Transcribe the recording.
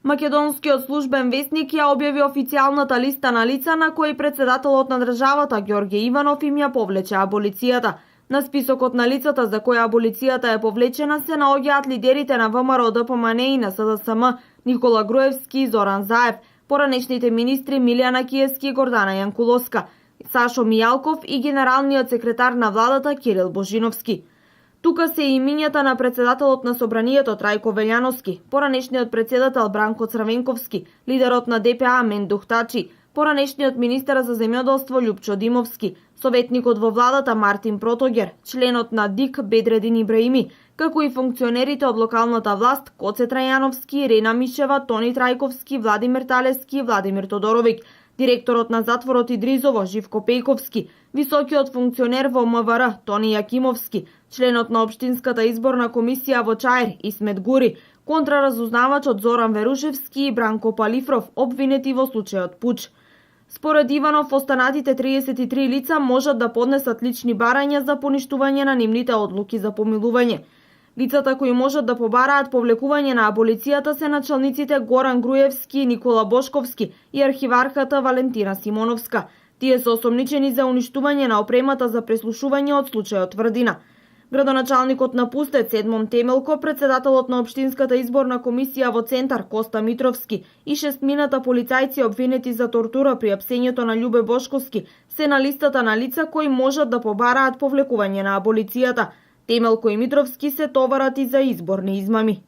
Македонскиот службен весник ја објави официјалната листа на лица на кои председателот на државата Ѓорѓе Иванов им ја повлече аболицијата. На списокот на лицата за кои аболицијата е повлечена се наоѓаат лидерите на ВМРО ДПМН и на СДСМ Никола Груевски и Зоран Заев, поранешните министри Милијана Киевски и Гордана Јанкуловска, Сашо Мијалков и генералниот секретар на владата Кирил Божиновски. Тука се и имињата на председателот на Собранието Трајко Велјановски, поранешниот председател Бранко Црвенковски, лидерот на ДПА Мендух Тачи, поранешниот министер за земјоделство Љупчо Димовски, советникот во владата Мартин Протогер, членот на ДИК Бедредин Ибраими, како и функционерите од локалната власт Коце Трајановски, Рена Мишева, Тони Трајковски, Владимир Талески и Владимир Тодоровик, директорот на затворот Идризово Живко Пејковски, високиот функционер во МВР Тони Јакимовски, членот на Општинската изборна комисија во Чаир Исмет Гури, контраразузнавачот Зоран Верушевски и Бранко Палифров, обвинети во случајот Пуч. Според Иванов, останатите 33 лица можат да поднесат лични барања за поништување на нивните одлуки за помилување. Лицата кои можат да побараат повлекување на аболицијата се началниците Горан Груевски и Никола Бошковски и архиварката Валентина Симоновска. Тие се осомничени за уништување на опремата за преслушување од случајот Тврдина. Градоначалникот на Пустец Едмон Темелко, председателот на Општинската изборна комисија во Центар Коста Митровски и 6 полицајци обвинети за тортура при апсењето на Љубе Бошковски се на листата на лица кои можат да побараат повлекување на аболицијата. Темелко и Митровски се товарат и за изборни измами.